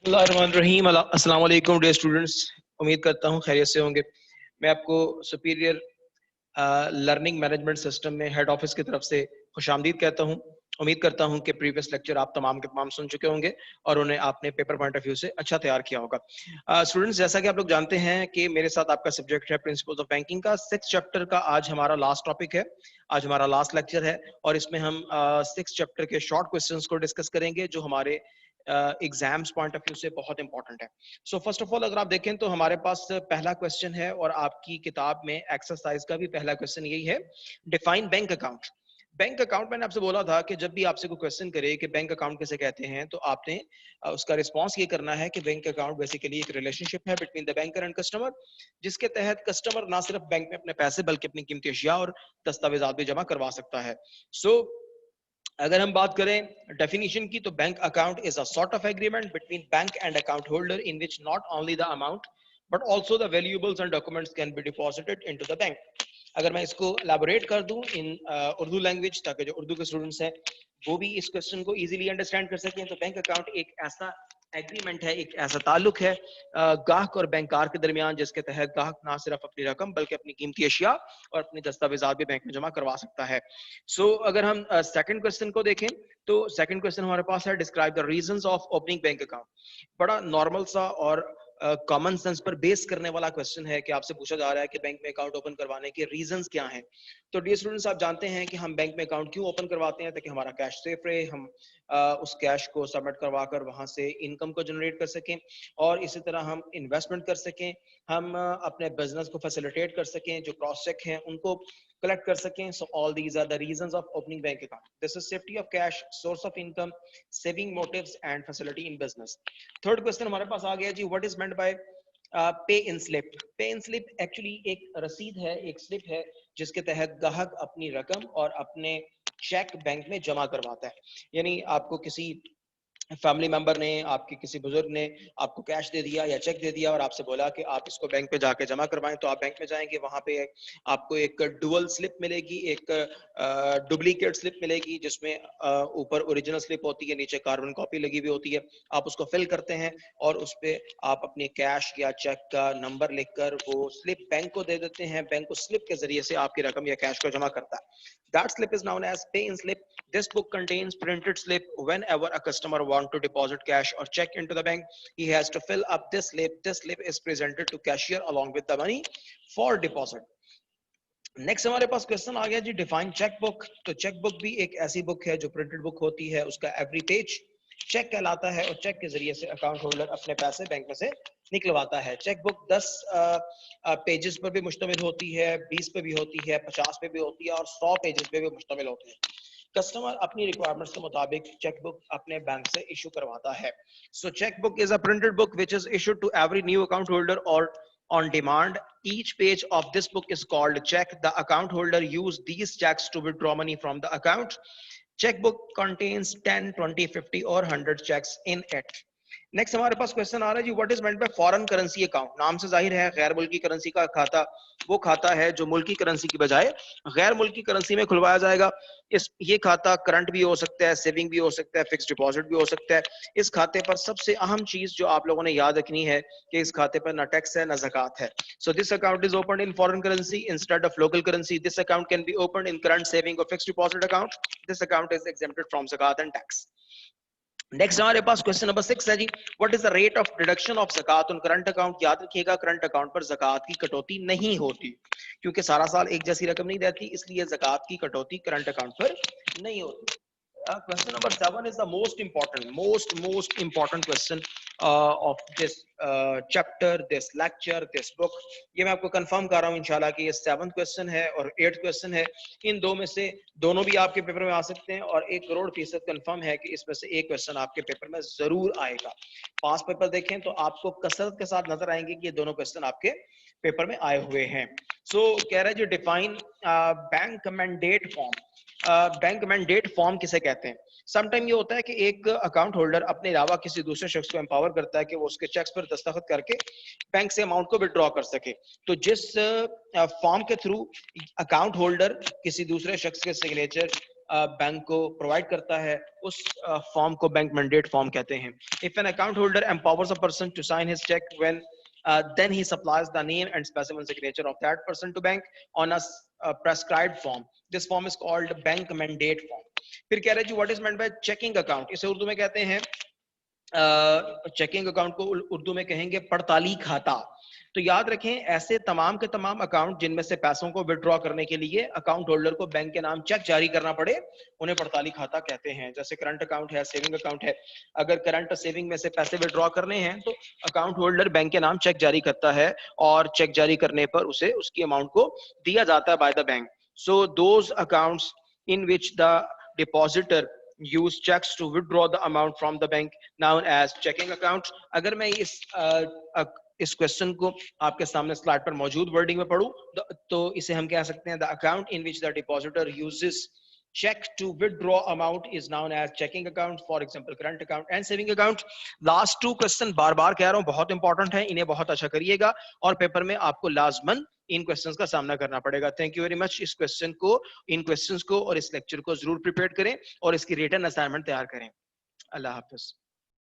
रहीम अस्सलाम वालेकुम dear students. उम्मीद करता हूँ खैरियत से होंगे। मैं आपको सुपीरियर लर्निंग मैनेजमेंट सिस्टम में हेड ऑफिस की तरफ से खुशामदीद कहता हूँ। उम्मीद करता हूँ कि प्रीवियस लेक्चर आप तमाम के तमाम सुन चुके होंगे और उन्हें आपने पेपर पॉइंट ऑफ व्यू से अच्छा तैयार किया होगा। स्टूडेंट्स, जैसा कि आप लोग जानते हैं कि मेरे साथ आपका सब्जेक्ट है प्रिंसिपल्स ऑफ बैंकिंग का 6 चैप्टर का आज हमारा लास्ट टॉपिक है, आज हमारा लास्ट लेक्चर है और इसमें हम 6 चैप्टर के शॉर्ट क्वेश्चंस को डिस्कस करेंगे जो हमारे एग्जाम्स पॉइंट ऑफ व्यू से बहुत इंपॉर्टेंट है। सो फर्स्ट ऑफ ऑल अगर आप देखें तो हमारे पास पहला क्वेश्चन है और आपकी किताब में एक्सरसाइज का भी पहला क्वेश्चन यही है, define bank account. Bank account मैंने आपसे बोला था कि जब भी आपसे कोई क्वेश्चन करे कि बैंक अकाउंट किसे कहते हैं तो आपने उसका रिस्पांस ये करना है कि बैंक अकाउंट बेसिकली एक रिलेशनशिप है between the banker and customer, जिसके तहत कस्टमर ना सिर्फ बैंक में अपने पैसे बल्कि अपनी कीमती अशिया और दस्तावेजात भी जमा करवा सकता है। सो अगर हम बात करें डेफिनेशन की तो bank account is a sort of agreement between bank and account holder in which not only the amount but also the valuables and documents can be deposited into the bank. अगर मैं इसको elaborate कर दूं इन Urdu language ताकि जो उर्दू के students हैं वो भी इस क्वेश्चन को इजीली अंडरस्टैंड कर सकें, तो बैंक अकाउंट एक ऐसा एग्रीमेंट है, एक ऐसा ताल्लुक है गाहक और बैंकार के दरमियान जिसके तहत गाहक ना सिर्फ अपनी रकम बल्कि अपनी कीमती अशिया और अपनी दस्तावेजात भी बैंक में जमा करवा सकता है। अगर हम सेकंड क्वेश्चन को देखें तो सेकंड क्वेश्चन हमारे पास है, describe the reasons of opening bank account. बड़ा नॉर्मल सा और कॉमन सेंस पर बेस करने वाला क्वेश्चन है कि आपसे पूछा जा रहा है कि बैंक में अकाउंट ओपन करवाने के रीजंस क्या हैं। तो डियर स्टूडेंट्स, आप जानते हैं कि हम बैंक में अकाउंट क्यों ओपन करवाते हैं, ताकि हमारा कैश सेफ रहे, हम उस कैश को सबमिट करवा कर वहां से इनकम को जनरेट कर सकें और इसी तरह हम इन्वेस्टमेंट कर सकें, हम अपने बिजनेस को फैसिलिटेट कर सकें, जो क्रॉस चेक हैं उनको कलेक्ट कर सकें। So all these are the reasons of opening bank account. This is safety of cash, source of income, saving motives and facility in business. Third question हमारे पास आ गया जी, what is meant by pay in slip. पे in slip actually एक रसीद है, एक स्लिप है जिसके तहत ग्राहक अपनी रकम और अपने चेक बैंक में जमा करवाता है। यानी आपको किसी फैमिली मेंबर ने, आपके किसी बुजुर्ग ने आपको कैश दे दिया या चेक दे दिया और आपसे बोला कि आप इसको बैंक पे जाके जमा करवाएं, तो आप बैंक में जाएंगे, वहां पे आपको एक डुअल स्लिप मिलेगी, एक डुप्लीकेट स्लिप मिलेगी जिसमें ऊपर ओरिजिनल स्लिप होती है, नीचे कार्बन कॉपी लगी हुई होती है। आप उसको फिल करते हैं और उस पे आप अपने कैश या चेक का नंबर लिखकर वो स्लिप बैंक को दे देते हैं। बैंक उस स्लिप के जरिए से आपकी रकम या कैश को जमा करता है। That slip is known as pay in slip. This book contains printed slip. Whenever a customer wants to deposit cash or check into the bank, he has to fill up this slip. This slip is presented to cashier along with the money for deposit. Next हमारे पास question आ गया जी, define cheque book. तो cheque book भी एक ऐसी book है जो printed book होती है, उसका एवरी पेज चेक कहलाता है और चेक के जरिए से अकाउंट होल्डर अपने पैसे बैंक में से निकलवाता है। चेक बुक 10 पेजेस पर भी मुश्तमिल होती है, 20 पे भी होती है, 50 पे भी होती है और 100 पेजेस पे भी मुश्तमिल होती है। कस्टमर अपनी रिक्वायरमेंट्स के मुताबिक चेक बुक अपने बैंक से इशू करवाता है। So cheque book is a printed book which is issued to every new account holder और on demand. Each page of this book is called check. The account holder use these checks to withdraw money from the account. Checkbook contains 10, 20, 50 or 100 checks in it. Next हमारे पास question आ रहा है जी, what is meant by foreign currency account. नाम से जाहिर है गैर मुल्की करेंसी का खाता वो खाता है जो मुल्की करेंसी की बजाय गैर मुल्की करेंसी में खुलवाया जाएगा। ये खाता करंट भी हो सकता है, सेविंग भी हो सकता है, फिक्स्ड डिपॉजिट भी हो सकता है। इस खाते पर सबसे अहम चीज जो आप लोगों ने याद रखनी है कि इस खाते पर ना टैक्स है ना ज़कात है। So this account is open in foreign currency instead of local currency. This account can be open in current saving or fixed deposit account. This account is exempted from zakat and tax. Next हमारे पास question number 6 है जी, what is the rate of deduction of zakat on current account. याद रखिएगा current account पर ज़कात की कटौती नहीं होती, क्योंकि सारा साल एक जैसी रकम नहीं रहती, इसलिए ज़कात की कटौती करंट अकाउंट पर नहीं होती। Question number 7 is the most important question of this chapter, this lecture, this book. ये मैं आपको कंफर्म कर रहा हूँ इंशाल्लाह कि ये 7th क्वेश्चन है और 8th क्वेश्चन है। इन दो में से दोनों भी आपके पेपर में आ सकते हैं और 1 करोड़ % कंफर्म है कि इसमें से एक क्वेश्चन आपके पेपर में जरूर आएगा। पास पेपर देखें तो आपको कसरत के साथ नजर आएंगे कि ये दोनों क्वेश्चन आपके पेपर में आए हुए हैं। कह रहा है जो define bank mandate form. Bank mandate form किसे कहते हैं। समटाइम ये होता है कि एक अकाउंट होल्डर अपने अलावा किसी दूसरे शख्स को एम्पावर करता है कि वो उसके चेक्स पर दस्तखत करके बैंक से अमाउंट को विड्रॉ कर सके। तो जिस फॉर्म के थ्रू अकाउंट होल्डर किसी दूसरे शख्स के सिग्नेचर बैंक को प्रोवाइड करता है, उस फॉर्म को बैंक मैंडेट फॉर्म कहते हैं। If an account holder empowers a person to sign his check when then he supplies the name and specimen signature of that person to bank on a prescribed form. This form is called bank mandate form. फिर कह रहे हैं जी what is meant by checking account? इसे उर्दू में कहते हैं checking account को उर्दू में कहेंगे पड़ताली खाता। तो याद रखें, ऐसे तमाम के तमाम अकाउंट जिनमें से पैसों को विड्रॉ करने के लिए अकाउंट होल्डर को बैंक के नाम चेक जारी करना पड़े, उन्हें पड़ताली खाता कहते हैं। जैसे करंट अकाउंट है, सेविंग अकाउंट है, अगर करंट सेविंग में से पैसे विड्रॉ करने हैं तो अकाउंट होल्डर बैंक के नाम चेक जारी करता है और चेक जारी करने पर उसे उसकी अमाउंट को दिया जाता है by the bank. So those accounts in which the depositor use checks to withdraw the amount from the bank known as checking accounts। अगर मैं इस क्वेश्चन को आपके सामने स्लाइड पर मौजूद वर्डिंग में पढ़ूं तो इसे हम कह सकते हैं the account in which the depositor uses check to withdraw amount is known as checking account, for example current account and saving account। last two question बार बार कह रहा हूं, बहुत इंपॉर्टेंट है, इन्हें बहुत अच्छा करिएगा और पेपर में आपको लाजमन इन क्वेश्चंस का सामना करना पड़ेगा। Thank you very much. इस क्वेश्चन को, इन क्वेश्चंस को और इस लेक्चर को जरूर प्रिपेयर करें और इसकी रिटन असाइनमेंट तैयार करें। अल्लाह हाफिज।